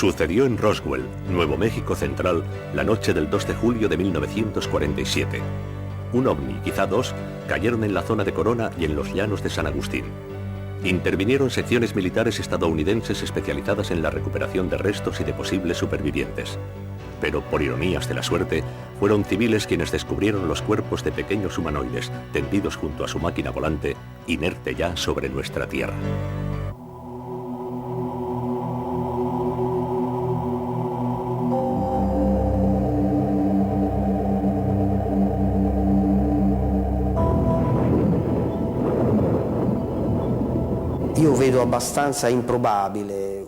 Sucedió en Roswell, Nuevo México Central, la noche del 2 de julio de 1947. Un ovni, quizá dos, cayeron en la zona de Corona y en los llanos de San Agustín. Intervinieron secciones militares estadounidenses especializadas en la recuperación de restos y de posibles supervivientes. Pero, por ironías de la suerte, fueron civiles quienes descubrieron los cuerpos de pequeños humanoides tendidos junto a su máquina volante, inerte ya sobre nuestra Tierra.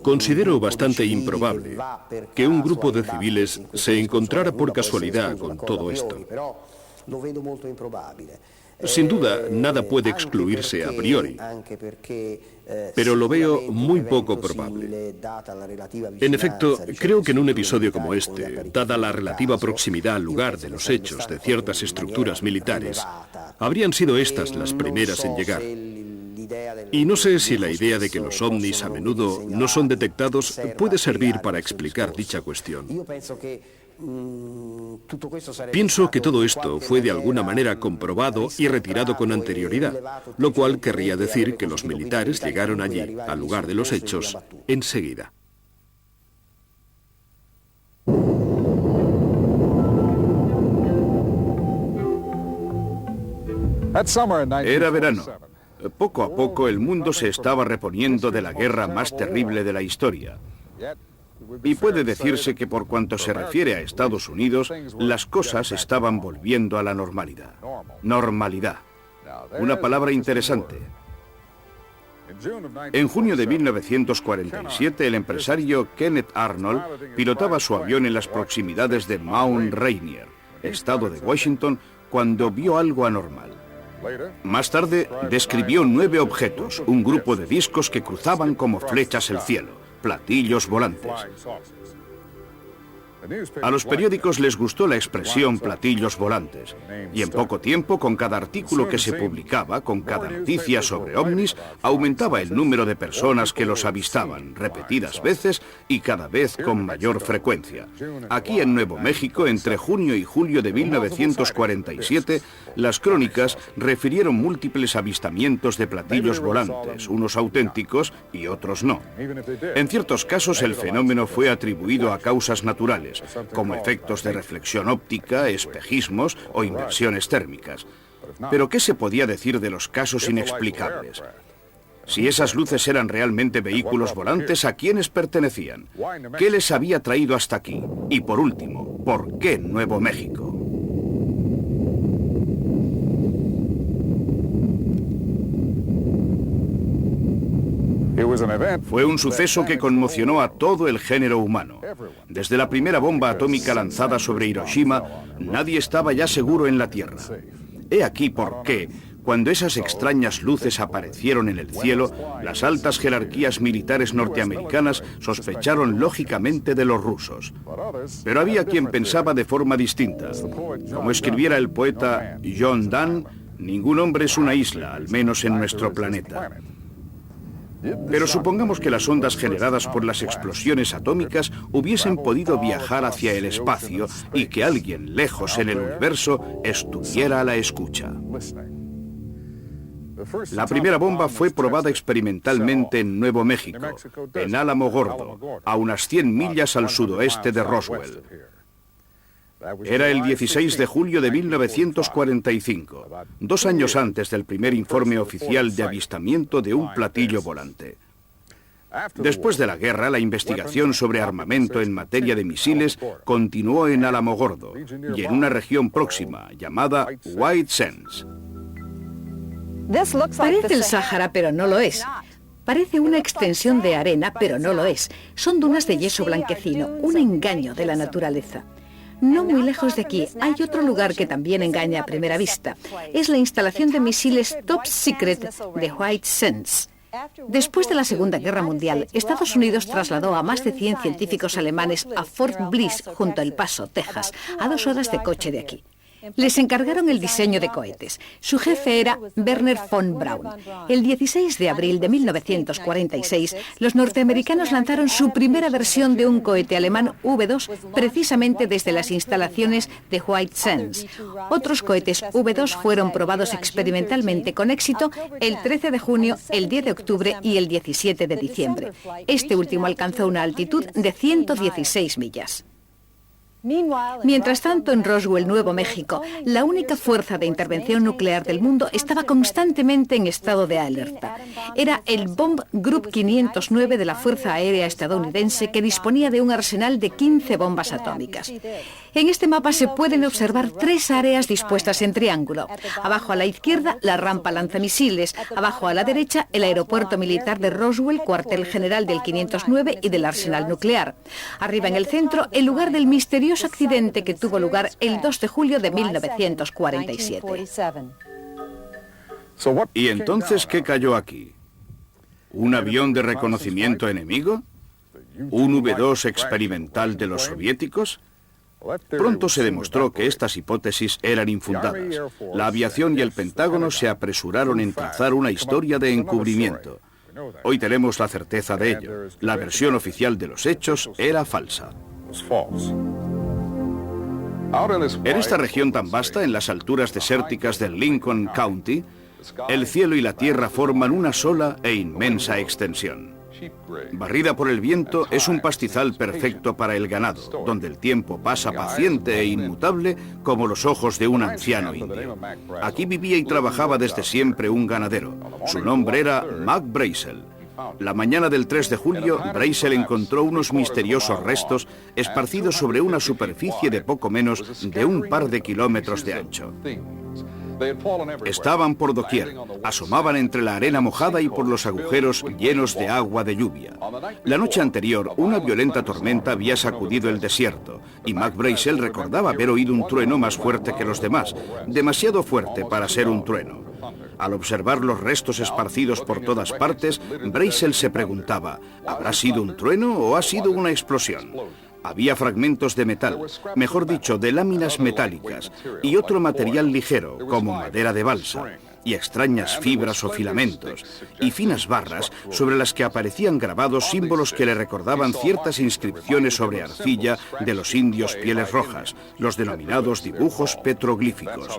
Considero bastante improbable que un grupo de civiles se encontrara por casualidad con todo esto. Sin duda, nada puede excluirse a priori, pero lo veo muy poco probable. En efecto, creo que en un episodio como este, dada la relativa proximidad al lugar de los hechos de ciertas estructuras militares, habrían sido estas las primeras en llegar. Y no sé si la idea de que los ovnis a menudo no son detectados puede servir para explicar dicha cuestión. Pienso que todo esto fue de alguna manera comprobado y retirado con anterioridad, lo cual querría decir que los militares llegaron allí, al lugar de los hechos, enseguida. Era verano. Poco a poco el mundo se estaba reponiendo de la guerra más terrible de la historia. Y puede decirse que por cuanto se refiere a Estados Unidos, las cosas estaban volviendo a la normalidad. Normalidad. Una palabra interesante. En junio de 1947, el empresario Kenneth Arnold pilotaba su avión en las proximidades de Mount Rainier, estado de Washington, cuando vio algo anormal. Más tarde, describió 9 objetos, un grupo de discos que cruzaban como flechas el cielo, platillos volantes. A los periódicos les gustó la expresión platillos volantes, y en poco tiempo, con cada artículo que se publicaba, con cada noticia sobre ovnis, aumentaba el número de personas que los avistaban, repetidas veces y cada vez con mayor frecuencia. Aquí en Nuevo México, entre junio y julio de 1947, las crónicas refirieron múltiples avistamientos de platillos volantes, unos auténticos y otros no. En ciertos casos, el fenómeno fue atribuido a causas naturales, como efectos de reflexión óptica, espejismos o inversiones térmicas. Pero ¿qué se podía decir de los casos inexplicables? Si esas luces eran realmente vehículos volantes, ¿a quiénes pertenecían? ¿Qué les había traído hasta aquí? Y por último, ¿por qué Nuevo México? Fue un suceso que conmocionó a todo el género humano. Desde la primera bomba atómica lanzada sobre Hiroshima, nadie estaba ya seguro en la Tierra. He aquí por qué, cuando esas extrañas luces aparecieron en el cielo, las altas jerarquías militares norteamericanas sospecharon lógicamente de los rusos. Pero había quien pensaba de forma distinta. Como escribiera el poeta John Donne, ningún hombre es una isla, al menos en nuestro planeta. Pero supongamos que las ondas generadas por las explosiones atómicas hubiesen podido viajar hacia el espacio y que alguien lejos en el universo estuviera a la escucha. La primera bomba fue probada experimentalmente en Nuevo México, en Álamo Gordo, a unas 100 millas al sudoeste de Roswell. Era el 16 de julio de 1945, 2 años antes del primer informe oficial de avistamiento de un platillo volante. Después de la guerra, la investigación sobre armamento en materia de misiles continuó en Álamo Gordo y en una región próxima llamada White Sands. Parece el Sáhara, pero no lo es. Parece una extensión de arena, pero no lo es. Son dunas de yeso blanquecino, un engaño de la naturaleza. No muy lejos de aquí hay otro lugar que también engaña a primera vista. Es la instalación de misiles Top Secret de White Sands. Después de la Segunda Guerra Mundial, Estados Unidos trasladó a más de 100 científicos alemanes a Fort Bliss, junto a El Paso, Texas, a 2 horas de coche de aquí. Les encargaron el diseño de cohetes. Su jefe era Werner von Braun. El 16 de abril de 1946, los norteamericanos lanzaron su primera versión de un cohete alemán V2 precisamente desde las instalaciones de White Sands. Otros cohetes V2 fueron probados experimentalmente con éxito el 13 de junio, el 10 de octubre y el 17 de diciembre. Este último alcanzó una altitud de 116 millas. Mientras tanto, en Roswell, Nuevo México, la única fuerza de intervención nuclear del mundo estaba constantemente en estado de alerta. Era el Bomb Group 509 de la Fuerza Aérea Estadounidense, que disponía de un arsenal de 15 bombas atómicas. En este mapa se pueden observar 3 áreas dispuestas en triángulo. Abajo a la izquierda, la rampa lanzamisiles. Abajo a la derecha, el aeropuerto militar de Roswell, cuartel general del 509 y del arsenal nuclear. Arriba en el centro, el lugar del misterioso accidente que tuvo lugar el 2 de julio de 1947. ¿Y entonces qué cayó aquí? ¿Un avión de reconocimiento enemigo? ¿Un V2 experimental de los soviéticos? Pronto se demostró que estas hipótesis eran infundadas. La aviación y el Pentágono se apresuraron en trazar una historia de encubrimiento. Hoy tenemos la certeza de ello. La versión oficial de los hechos era falsa. En esta región tan vasta, en las alturas desérticas del Lincoln County, el cielo y la tierra forman una sola e inmensa extensión. Barrida por el viento, es un pastizal perfecto para el ganado, donde el tiempo pasa paciente e inmutable como los ojos de un anciano indio. Aquí vivía y trabajaba desde siempre un ganadero. Su nombre era Mac Brazel. La mañana del 3 de julio, Brazel encontró unos misteriosos restos esparcidos sobre una superficie de poco menos de un par de kilómetros de ancho. Estaban por doquier, asomaban entre la arena mojada y por los agujeros llenos de agua de lluvia. La noche anterior, una violenta tormenta había sacudido el desierto, y Mac Brazel recordaba haber oído un trueno más fuerte que los demás, demasiado fuerte para ser un trueno. Al observar los restos esparcidos por todas partes, Brazel se preguntaba, ¿habrá sido un trueno o ha sido una explosión? Había fragmentos de metal, mejor dicho, de láminas metálicas, y otro material ligero, como madera de balsa, y extrañas fibras o filamentos, y finas barras sobre las que aparecían grabados símbolos que le recordaban ciertas inscripciones sobre arcilla de los indios pieles rojas, los denominados dibujos petroglíficos.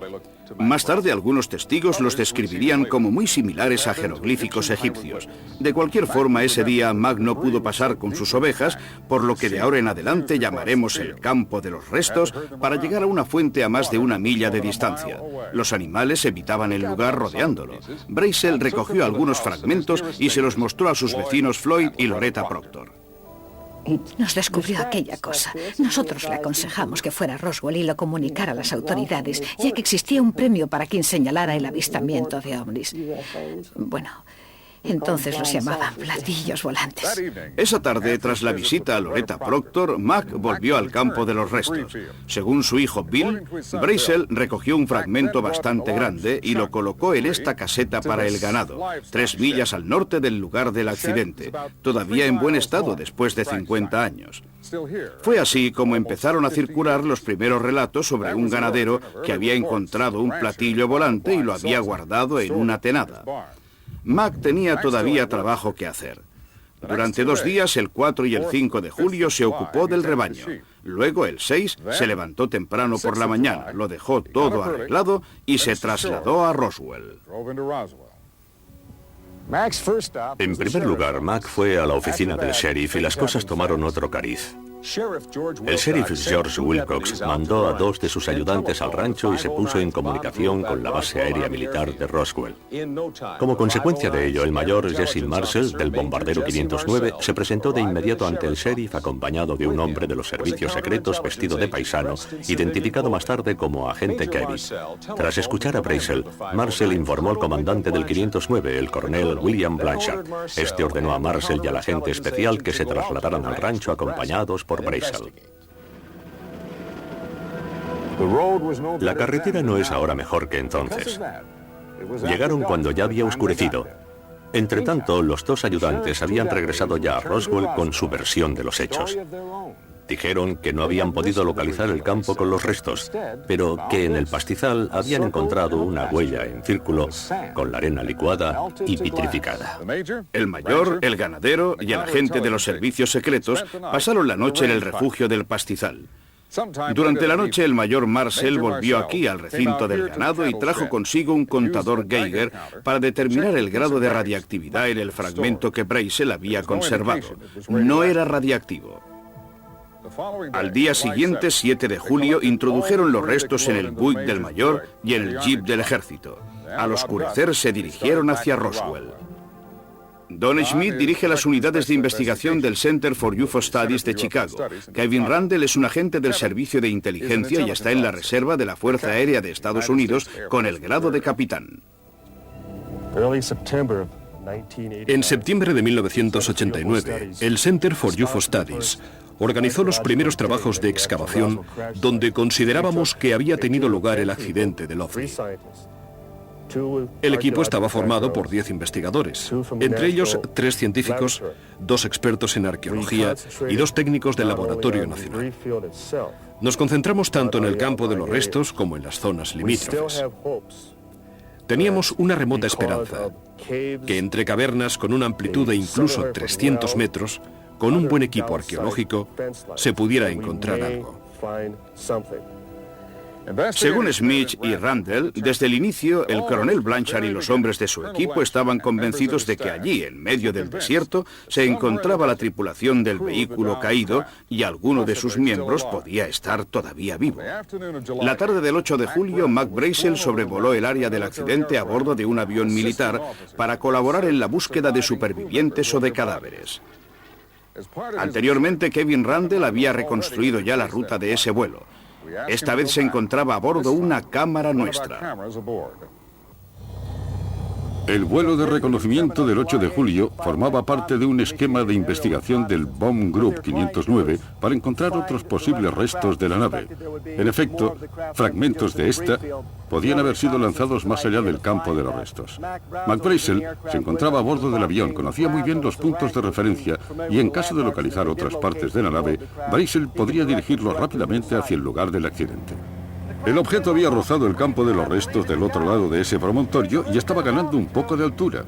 Más tarde, algunos testigos los describirían como muy similares a jeroglíficos egipcios. De cualquier forma, ese día Mac no pudo pasar con sus ovejas, por lo que de ahora en adelante llamaremos el campo de los restos para llegar a una fuente a más de 1 milla de distancia. Los animales evitaban el lugar rodeándolo. Brazel recogió algunos fragmentos y se los mostró a sus vecinos Floyd y Loretta Proctor. Nos descubrió aquella cosa. Nosotros le aconsejamos que fuera a Roswell y lo comunicara a las autoridades, ya que existía un premio para quien señalara el avistamiento de ovnis. Bueno, entonces los llamaban platillos volantes. Esa tarde, tras la visita a Loretta Proctor, Mac volvió al campo de los restos. Según su hijo Bill, Brazel recogió un fragmento bastante grande y lo colocó en esta caseta para el ganado, 3 millas al norte del lugar del accidente, todavía en buen estado después de 50 años. Fue así como empezaron a circular los primeros relatos sobre un ganadero que había encontrado un platillo volante y lo había guardado en una tenada. Mac tenía todavía trabajo que hacer. Durante 2 días, el 4 y el 5 de julio, se ocupó del rebaño. Luego, el 6, se levantó temprano por la mañana, lo dejó todo arreglado y se trasladó a Roswell. En primer lugar, Mac fue a la oficina del sheriff y las cosas tomaron otro cariz. El sheriff George Wilcox mandó a 2 de sus ayudantes al rancho y se puso en comunicación con la base aérea militar de Roswell. Como consecuencia de ello, el mayor Jesse Marcel, del bombardero 509, se presentó de inmediato ante el sheriff acompañado de un hombre de los servicios secretos vestido de paisano, identificado más tarde como agente Kevin. Tras escuchar a Brazel, Marcel informó al comandante del 509, el coronel William Blanchard. Este ordenó a Marcel y al agente especial que se trasladaran al rancho acompañados por Brazel. La carretera no es ahora mejor que entonces. Llegaron cuando ya había oscurecido. Entretanto, los 2 ayudantes habían regresado ya a Roswell con su versión de los hechos. Dijeron que no habían podido localizar el campo con los restos, pero que en el pastizal habían encontrado una huella en círculo con la arena licuada y vitrificada. El mayor, el ganadero y el agente de los servicios secretos pasaron la noche en el refugio del pastizal. Durante la noche el mayor Marcel volvió aquí al recinto del ganado y trajo consigo un contador Geiger para determinar el grado de radiactividad en el fragmento que Brazel había conservado. No era radiactivo. Al día siguiente, 7 de julio, introdujeron los restos en el Buick del mayor y en el Jeep del ejército. Al oscurecer se dirigieron hacia Roswell. Don Schmidt dirige las unidades de investigación del Center for UFO Studies de Chicago. Kevin Randle es un agente del servicio de inteligencia y está en la reserva de la Fuerza Aérea de Estados Unidos con el grado de capitán. En septiembre de 1989, el Center for UFO Studies organizó los primeros trabajos de excavación donde considerábamos que había tenido lugar el accidente del OVNI. El equipo estaba formado por 10 investigadores, entre ellos 3 científicos, 2 expertos en arqueología y 2 técnicos del Laboratorio Nacional. Nos concentramos tanto en el campo de los restos como en las zonas limítrofes. Teníamos una remota esperanza, que entre cavernas con una amplitud de incluso 300 metros, con un buen equipo arqueológico, se pudiera encontrar algo. Según Smith y Randle, desde el inicio, el coronel Blanchard y los hombres de su equipo estaban convencidos de que allí, en medio del desierto, se encontraba la tripulación del vehículo caído y alguno de sus miembros podía estar todavía vivo. La tarde del 8 de julio, Mac Brazel sobrevoló el área del accidente a bordo de un avión militar para colaborar en la búsqueda de supervivientes o de cadáveres. Anteriormente, Kevin Randle había reconstruido ya la ruta de ese vuelo. Esta vez se encontraba a bordo una cámara nuestra. El vuelo de reconocimiento del 8 de julio formaba parte de un esquema de investigación del Bomb Group 509 para encontrar otros posibles restos de la nave. En efecto, fragmentos de esta podían haber sido lanzados más allá del campo de los restos. Mac Brazel se encontraba a bordo del avión, conocía muy bien los puntos de referencia y en caso de localizar otras partes de la nave, Brazel podría dirigirlos rápidamente hacia el lugar del accidente. El objeto había rozado el campo de los restos del otro lado de ese promontorio y estaba ganando un poco de altura.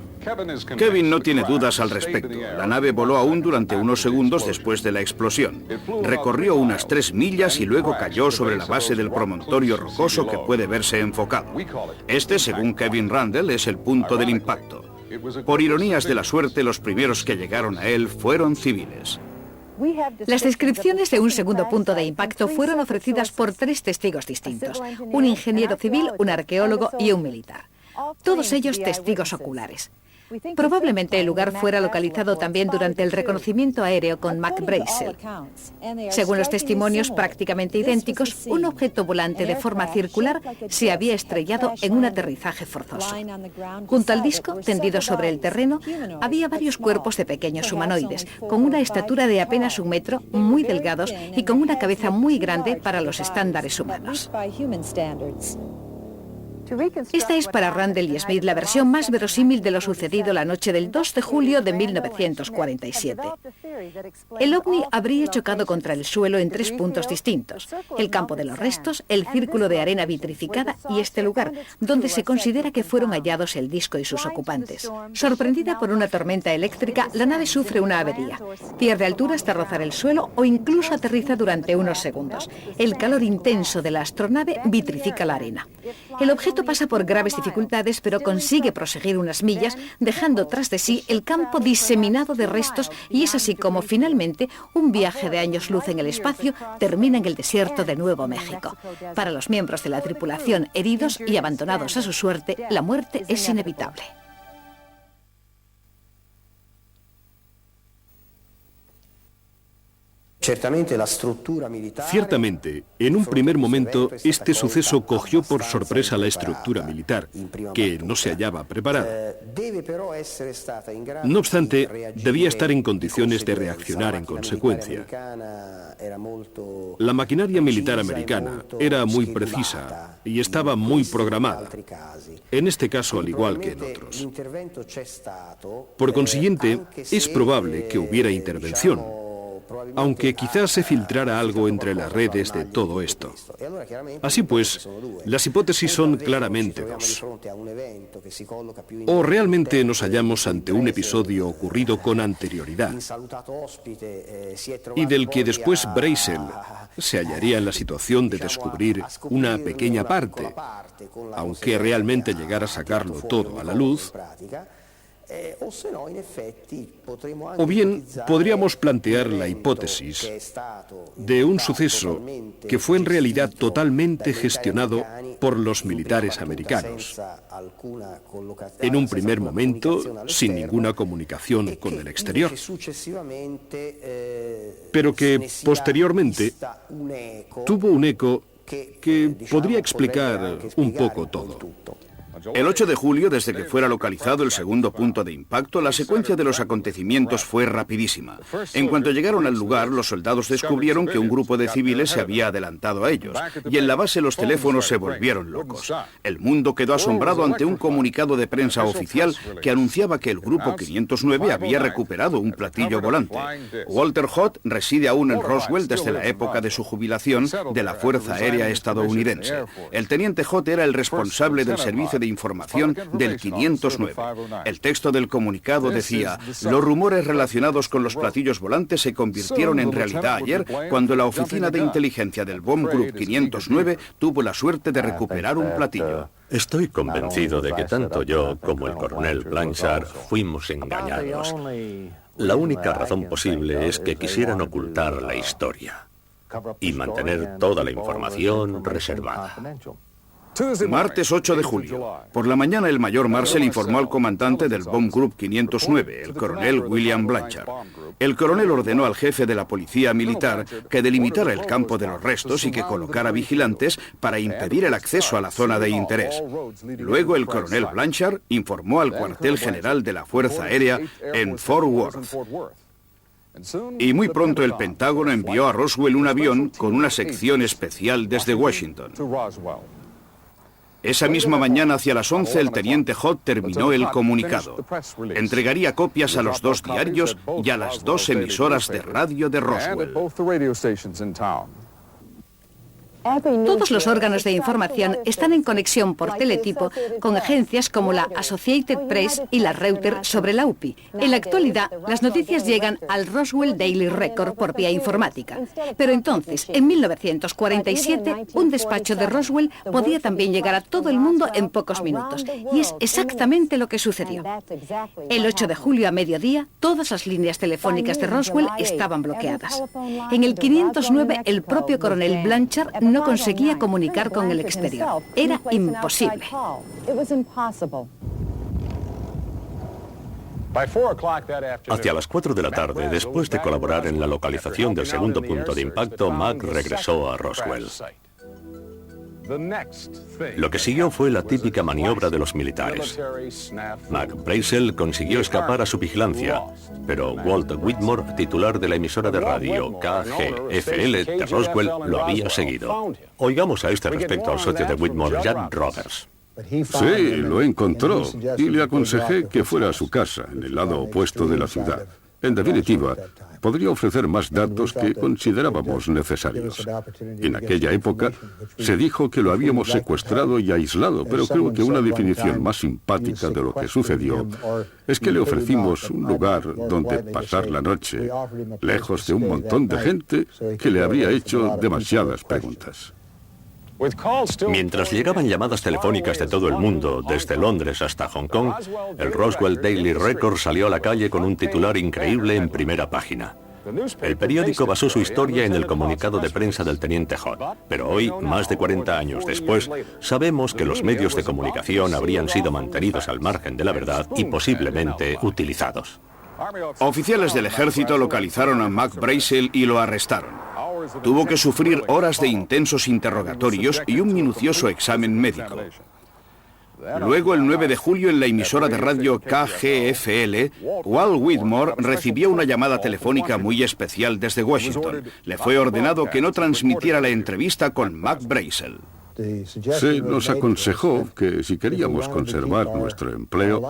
Kevin no tiene dudas al respecto. La nave voló aún durante unos segundos después de la explosión. Recorrió unas 3 millas y luego cayó sobre la base del promontorio rocoso que puede verse enfocado. Este, según Kevin Randle, es el punto del impacto. Por ironías de la suerte, los primeros que llegaron a él fueron civiles. Las descripciones de un segundo punto de impacto fueron ofrecidas por 3 testigos distintos, un ingeniero civil, un arqueólogo y un militar. Todos ellos testigos oculares. Probablemente el lugar fuera localizado también durante el reconocimiento aéreo con Mac Brazel. Según los testimonios prácticamente idénticos, un objeto volante de forma circular se había estrellado en un aterrizaje forzoso. Junto al disco, tendido sobre el terreno, había varios cuerpos de pequeños humanoides, con una estatura de apenas 1 metro, muy delgados y con una cabeza muy grande para los estándares humanos. Esta es para Randle y Smith la versión más verosímil de lo sucedido la noche del 2 de julio de 1947. El ovni habría chocado contra el suelo en 3 puntos distintos: el campo de los restos, el círculo de arena vitrificada y este lugar, donde se considera que fueron hallados el disco y sus ocupantes. Sorprendida por una tormenta eléctrica, la nave sufre una avería. Pierde altura hasta rozar el suelo o incluso aterriza durante unos segundos. El calor intenso de la astronave vitrifica la arena. El objeto pasa por graves dificultades, pero consigue proseguir unas millas, dejando tras de sí el campo diseminado de restos, y es así como finalmente un viaje de años luz en el espacio termina en el desierto de Nuevo México. Para los miembros de la tripulación heridos y abandonados a su suerte, la muerte es inevitable. Ciertamente, en un primer momento, este suceso cogió por sorpresa la estructura militar, que no se hallaba preparada. No obstante, debía estar en condiciones de reaccionar en consecuencia. La maquinaria militar americana era muy precisa y estaba muy programada, en este caso al igual que en otros. Por consiguiente, es probable que hubiera intervención, aunque quizás se filtrara algo entre las redes de todo esto. Así pues, las hipótesis son claramente dos. O realmente nos hallamos ante un episodio ocurrido con anterioridad y del que después Brazel se hallaría en la situación de descubrir una pequeña parte, aunque realmente llegara a sacarlo todo a la luz. O bien podríamos plantear la hipótesis de un suceso que fue en realidad totalmente gestionado por los militares americanos, en un primer momento sin ninguna comunicación con el exterior, pero que posteriormente tuvo un eco que podría explicar un poco todo. El 8 de julio, desde que fuera localizado el segundo punto de impacto, la secuencia de los acontecimientos fue rapidísima. En cuanto llegaron al lugar, los soldados descubrieron que un grupo de civiles se había adelantado a ellos, y en la base los teléfonos se volvieron locos. El mundo quedó asombrado ante un comunicado de prensa oficial que anunciaba que el Grupo 509 había recuperado un platillo volante. Walter Hott reside aún en Roswell desde la época de su jubilación de la Fuerza Aérea estadounidense. El teniente Hott era el responsable del servicio de información del 509. El texto del comunicado decía: los rumores relacionados con los platillos volantes se convirtieron en realidad ayer cuando la oficina de inteligencia del Bomb Group 509 tuvo la suerte de recuperar un platillo. Estoy convencido de que tanto yo como el coronel Blanchard fuimos engañados. La única razón posible es que quisieran ocultar la historia y mantener toda la información reservada. Martes 8 de julio. Por la mañana el mayor Marshall informó al comandante del Bomb Group 509, el coronel William Blanchard. El coronel ordenó al jefe de la policía militar que delimitara el campo de los restos y que colocara vigilantes para impedir el acceso a la zona de interés. Luego el coronel Blanchard informó al cuartel general de la Fuerza Aérea en Fort Worth. Y muy pronto el Pentágono envió a Roswell un avión con una sección especial desde Washington. Esa misma mañana, hacia las 11, el teniente Hott terminó el comunicado. Entregaría copias a los 2 diarios y a las 2 emisoras de radio de Roswell. Todos los órganos de información están en conexión por teletipo con agencias como la Associated Press y la Reuters sobre la UPI. En la actualidad, las noticias llegan al Roswell Daily Record por vía informática. Pero entonces, en 1947, un despacho de Roswell podía también llegar a todo el mundo en pocos minutos. Y es exactamente lo que sucedió. El 8 de julio a mediodía, todas las líneas telefónicas de Roswell estaban bloqueadas. En el 509, el propio coronel Blanchard no conseguía comunicar con el exterior. Era imposible. Hacia las 4 de la tarde, después de colaborar en la localización del segundo punto de impacto, Mac regresó a Roswell. Lo que siguió fue la típica maniobra de los militares. Mac Brazel consiguió escapar a su vigilancia, pero Walt Whitmore, titular de la emisora de radio KGFL de Roswell, lo había seguido. Oigamos a este respecto al socio de Whitmore, Jack Roberts. Sí, lo encontró y le aconsejé que fuera a su casa, en el lado opuesto de la ciudad. En definitiva, podría ofrecer más datos que considerábamos necesarios. En aquella época se dijo que lo habíamos secuestrado y aislado, pero creo que una definición más simpática de lo que sucedió es que le ofrecimos un lugar donde pasar la noche, lejos de un montón de gente que le habría hecho demasiadas preguntas. Mientras llegaban llamadas telefónicas de todo el mundo, desde Londres hasta Hong Kong, el Roswell Daily Record salió a la calle con un titular increíble en primera página. El periódico basó su historia en el comunicado de prensa del teniente Hott, pero hoy, más de 40 años después, sabemos que los medios de comunicación habrían sido mantenidos al margen de la verdad y posiblemente utilizados. Oficiales del ejército localizaron a Mac Brazel y lo arrestaron. Tuvo que sufrir horas de intensos interrogatorios y un minucioso examen médico. Luego, el 9 de julio, en la emisora de radio KGFL, Walt Whitmore recibió una llamada telefónica muy especial desde Washington. Le fue ordenado que no transmitiera la entrevista con Mac Brazel. Se nos aconsejó que si queríamos conservar nuestro empleo,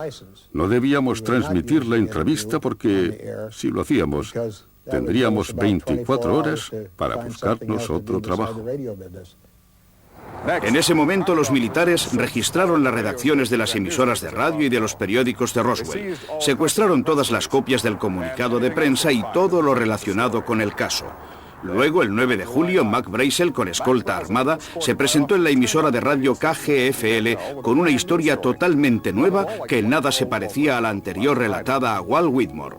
no debíamos transmitir la entrevista porque, si lo hacíamos, tendríamos 24 horas para buscarnos otro trabajo. En ese momento los militares registraron las redacciones de las emisoras de radio y de los periódicos de Roswell. Secuestraron todas las copias del comunicado de prensa y todo lo relacionado con el caso. Luego, el 9 de julio, Mac Brazel, con escolta armada, se presentó en la emisora de radio KGFL con una historia totalmente nueva que en nada se parecía a la anterior relatada a Walt Whitmore.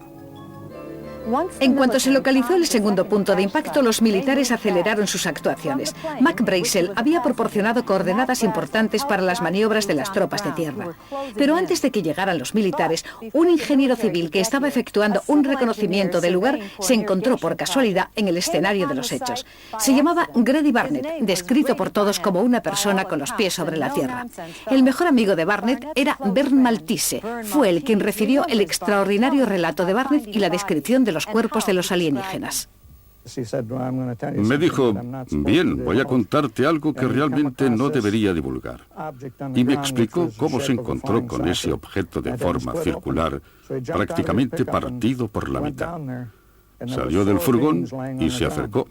En cuanto se localizó el segundo punto de impacto, los militares aceleraron sus actuaciones. Mac Brazel había proporcionado coordenadas importantes para las maniobras de las tropas de tierra. Pero antes de que llegaran los militares, un ingeniero civil que estaba efectuando un reconocimiento del lugar se encontró por casualidad en el escenario de los hechos. Se llamaba Grady Barnett, descrito por todos como una persona con los pies sobre la tierra. El mejor amigo de Barnett era Vern Maltese. Fue él quien refirió el extraordinario relato de Barnett y la descripción de los cuerpos de los alienígenas. Me dijo, bien, voy a contarte algo que realmente no debería divulgar. Y me explicó cómo se encontró con ese objeto de forma circular, prácticamente partido por la mitad. Salió del furgón y se acercó.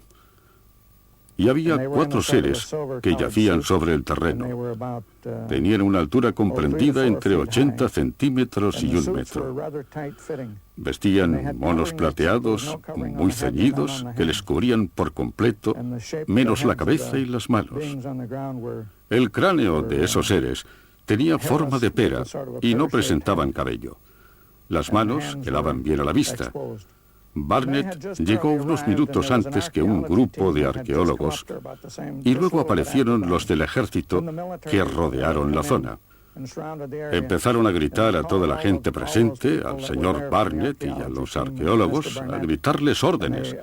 Y había 4 seres que yacían sobre el terreno. Tenían una altura comprendida entre 80 centímetros y 1 metro. Vestían monos plateados, muy ceñidos, que les cubrían por completo, menos la cabeza y las manos. El cráneo de esos seres tenía forma de pera y no presentaban cabello. Las manos quedaban bien a la vista. Barnett llegó unos minutos antes que un grupo de arqueólogos y luego aparecieron los del ejército que rodearon la zona. Empezaron a gritar a toda la gente presente, al señor Barnett y a los arqueólogos, a gritarles órdenes,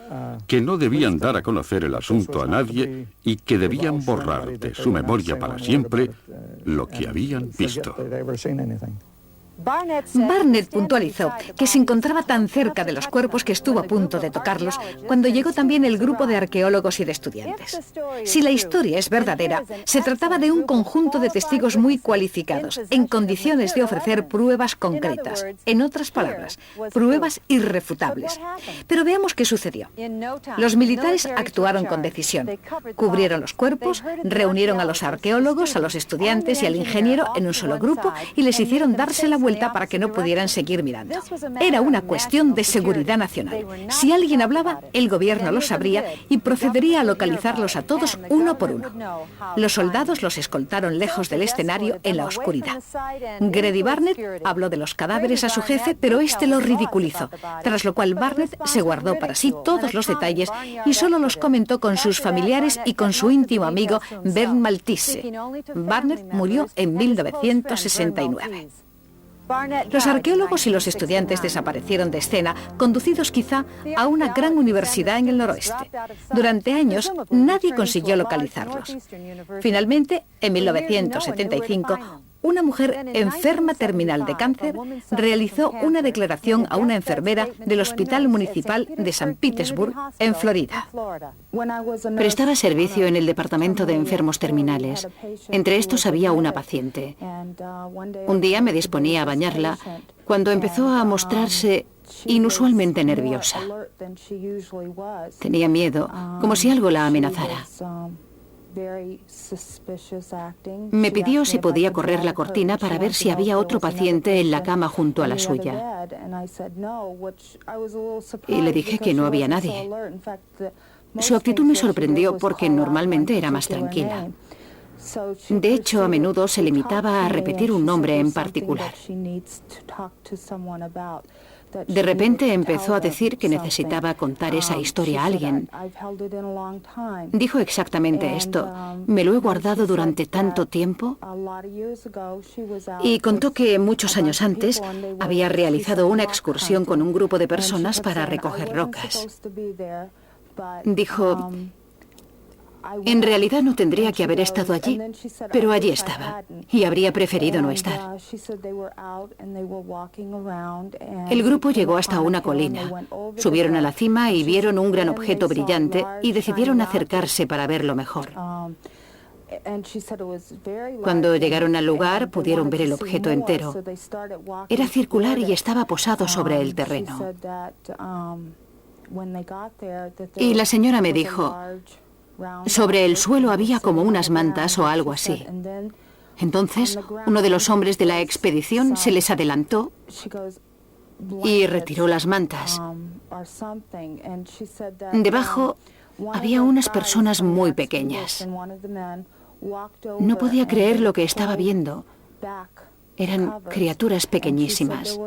que no debían dar a conocer el asunto a nadie y que debían borrar de su memoria para siempre lo que habían visto. Barnett puntualizó que se encontraba tan cerca de los cuerpos que estuvo a punto de tocarlos cuando llegó también el grupo de arqueólogos y de estudiantes. Si la historia es verdadera, se trataba de un conjunto de testigos muy cualificados, en condiciones de ofrecer pruebas concretas. En otras palabras, pruebas irrefutables. Pero veamos qué sucedió. Los militares actuaron con decisión. Cubrieron los cuerpos, reunieron a los arqueólogos, a los estudiantes y al ingeniero en un solo grupo y les hicieron darse la vuelta para que no pudieran seguir mirando. Era una cuestión de seguridad nacional. Si alguien hablaba, el gobierno lo sabría y procedería a localizarlos a todos uno por uno. Los soldados los escoltaron lejos del escenario en la oscuridad. Grady Barnett habló de los cadáveres a su jefe, pero este lo ridiculizó, tras lo cual Barnett se guardó para sí todos los detalles y solo los comentó con sus familiares y con su íntimo amigo Vern Maltese. Barnett murió en 1969. Los arqueólogos y los estudiantes desaparecieron de escena, conducidos quizá a una gran universidad en el noroeste. Durante años, nadie consiguió localizarlos. Finalmente, en 1975, una mujer enferma terminal de cáncer realizó una declaración a una enfermera del Hospital Municipal de San Petersburg, en Florida. Prestaba servicio en el departamento de enfermos terminales. Entre estos había una paciente. Un día me disponía a bañarla cuando empezó a mostrarse inusualmente nerviosa. Tenía miedo, como si algo la amenazara. Me pidió si podía correr la cortina para ver si había otro paciente en la cama junto a la suya. Y le dije que no había nadie. Su actitud me sorprendió porque normalmente era más tranquila. De hecho, a menudo se limitaba a repetir un nombre en particular. De repente empezó a decir que necesitaba contar esa historia a alguien. Dijo exactamente esto. Me lo he guardado durante tanto tiempo. Y contó que muchos años antes había realizado una excursión con un grupo de personas para recoger rocas. Dijo, en realidad no tendría que haber estado allí, pero allí estaba, y habría preferido no estar. El grupo llegó hasta una colina. Subieron a la cima y vieron un gran objeto brillante y decidieron acercarse para verlo mejor. Cuando llegaron al lugar, pudieron ver el objeto entero. Era circular y estaba posado sobre el terreno. Y la señora me dijo, sobre el suelo había como unas mantas o algo así. Entonces, uno de los hombres de la expedición se les adelantó y retiró las mantas. Debajo había unas personas muy pequeñas. No podía creer lo que estaba viendo. Eran criaturas pequeñísimas.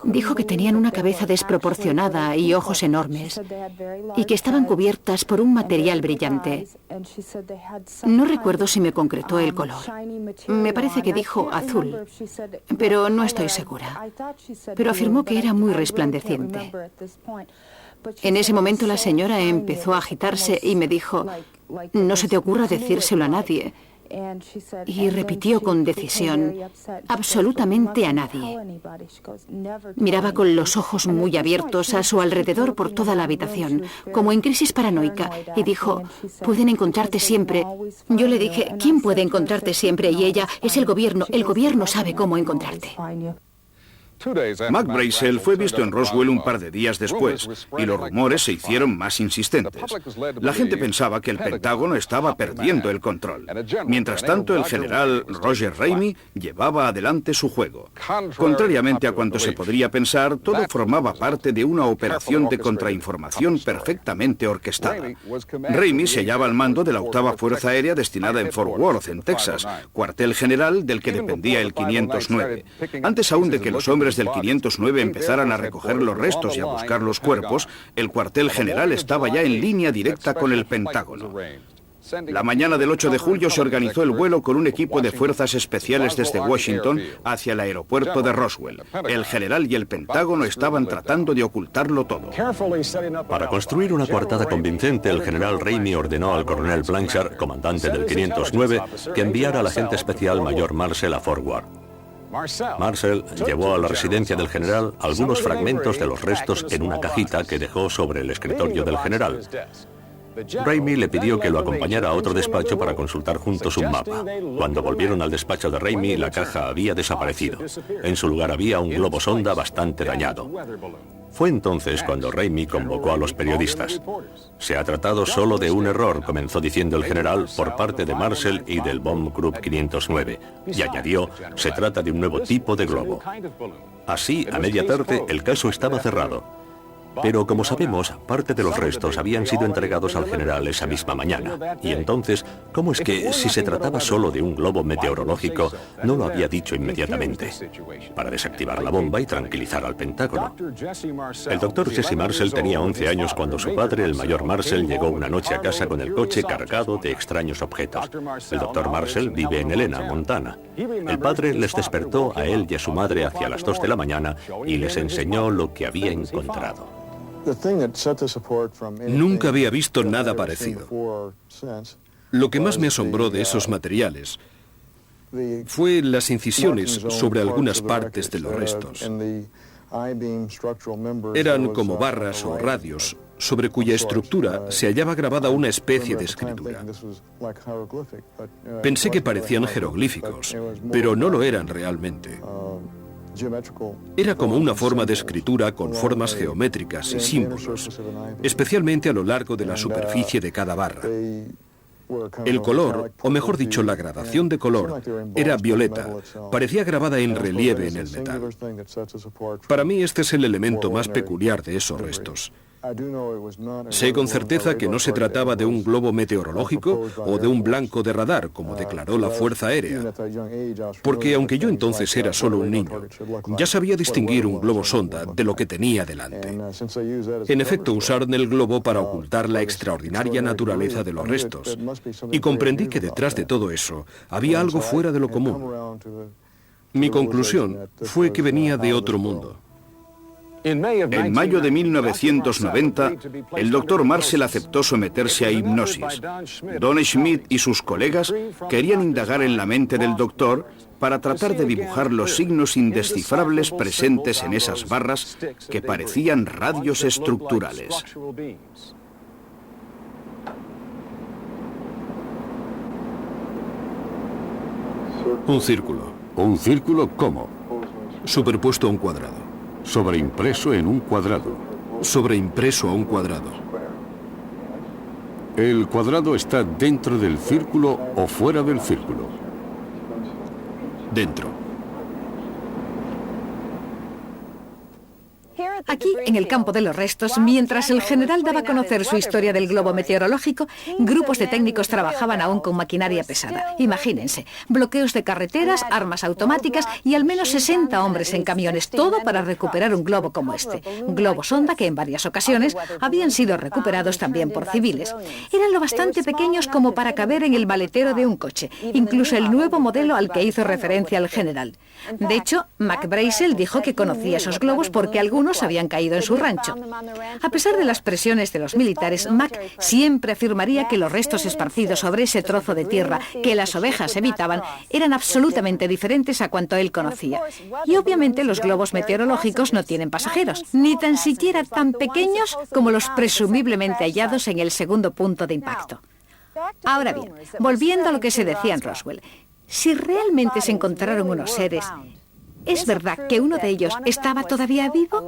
Dijo que tenían una cabeza desproporcionada y ojos enormes, y que estaban cubiertas por un material brillante. No recuerdo si me concretó el color. Me parece que dijo azul, pero no estoy segura. Pero afirmó que era muy resplandeciente. En ese momento la señora empezó a agitarse y me dijo, no se te ocurra decírselo a nadie. Y repitió con decisión, absolutamente a nadie. Miraba con los ojos muy abiertos a su alrededor por toda la habitación, como en crisis paranoica, y dijo, pueden encontrarte siempre. Yo le dije, ¿quién puede encontrarte siempre? Y ella, es el gobierno sabe cómo encontrarte. Mac Brazel fue visto en Roswell un par de días después, y los rumores se hicieron más insistentes. La gente pensaba que el Pentágono estaba perdiendo el control. Mientras tanto, el general Roger Ramey llevaba adelante su juego. Contrariamente a cuanto se podría pensar, todo formaba parte de una operación de contrainformación perfectamente orquestada. Ramey se hallaba al mando de la 8ª Fuerza Aérea destinada en Fort Worth, en Texas, cuartel general del que dependía el 509. Antes aún de que los hombres del 509 empezaran a recoger los restos y a buscar los cuerpos, el cuartel general estaba ya en línea directa con el Pentágono. La mañana del 8 de julio se organizó el vuelo con un equipo de fuerzas especiales desde Washington hacia el aeropuerto de Roswell. El general y el Pentágono estaban tratando de ocultarlo todo. Para construir una coartada convincente, el general Ramey ordenó al coronel Blanchard, comandante del 509, que enviara al agente especial mayor Marcel a Fort Worth. Marcel llevó a la residencia del general algunos fragmentos de los restos en una cajita que dejó sobre el escritorio del general. Ramey le pidió que lo acompañara a otro despacho para consultar juntos un mapa. Cuando volvieron al despacho de Ramey, la caja había desaparecido. En su lugar había un globo sonda bastante dañado. Fue entonces cuando Ramey convocó a los periodistas. Se ha tratado solo de un error, comenzó diciendo el general, por parte de Marcel y del Bomb Group 509. Y añadió, se trata de un nuevo tipo de globo. Así, a media tarde, el caso estaba cerrado. Pero, como sabemos, parte de los restos habían sido entregados al general esa misma mañana. Y entonces, ¿cómo es que, si se trataba solo de un globo meteorológico, no lo había dicho inmediatamente? Para desactivar la bomba y tranquilizar al Pentágono. El doctor Jesse Marcel tenía 11 años cuando su padre, el mayor Marcel, llegó una noche a casa con el coche cargado de extraños objetos. El doctor Marcel vive en Helena, Montana. El padre les despertó a él y a su madre hacia las 2 de la mañana y les enseñó lo que había encontrado. Nunca había visto nada parecido. Lo que más me asombró de esos materiales fue las incisiones sobre algunas partes de los restos. Eran como barras o radios sobre cuya estructura se hallaba grabada una especie de escritura. Pensé que parecían jeroglíficos, pero no lo eran realmente. Era como una forma de escritura con formas geométricas y símbolos, especialmente a lo largo de la superficie de cada barra. El color, o mejor dicho, la gradación de color, era violeta, parecía grabada en relieve en el metal. Para mí este es el elemento más peculiar de esos restos. Sé con certeza que no se trataba de un globo meteorológico o de un blanco de radar, como declaró la Fuerza Aérea. Porque aunque yo entonces era solo un niño, ya sabía distinguir un globo sonda de lo que tenía delante. En efecto, usaron el globo para ocultar la extraordinaria naturaleza de los restos. Y comprendí que detrás de todo eso había algo fuera de lo común. Mi conclusión fue que venía de otro mundo. En mayo de 1990, el doctor Marcel aceptó someterse a hipnosis. Don Schmidt y sus colegas querían indagar en la mente del doctor para tratar de dibujar los signos indescifrables presentes en esas barras que parecían radios estructurales. Un círculo. ¿Un círculo cómo? Superpuesto a un cuadrado. Sobreimpreso en un cuadrado. sobreimpreso a un cuadrado. ¿El cuadrado está dentro del círculo o fuera del círculo? Dentro. Aquí, en el campo de los restos, mientras el general daba a conocer su historia del globo meteorológico, grupos de técnicos trabajaban aún con maquinaria pesada. Imagínense, bloqueos de carreteras, armas automáticas y al menos 60 hombres en camiones, todo para recuperar un globo como este. Globo sonda que en varias ocasiones habían sido recuperados también por civiles. Eran lo bastante pequeños como para caber en el maletero de un coche, incluso el nuevo modelo al que hizo referencia el general. De hecho, Mac Brazel dijo que conocía esos globos porque algunos habían caído en su rancho. A pesar de las presiones de los militares, Mac siempre afirmaría que los restos esparcidos sobre ese trozo de tierra que las ovejas evitaban eran absolutamente diferentes a cuanto él conocía. Y obviamente los globos meteorológicos no tienen pasajeros, ni tan siquiera tan pequeños como los presumiblemente hallados en el segundo punto de impacto. Ahora bien, volviendo a lo que se decía en Roswell, si realmente se encontraron unos seres, ¿es verdad que uno de ellos estaba todavía vivo?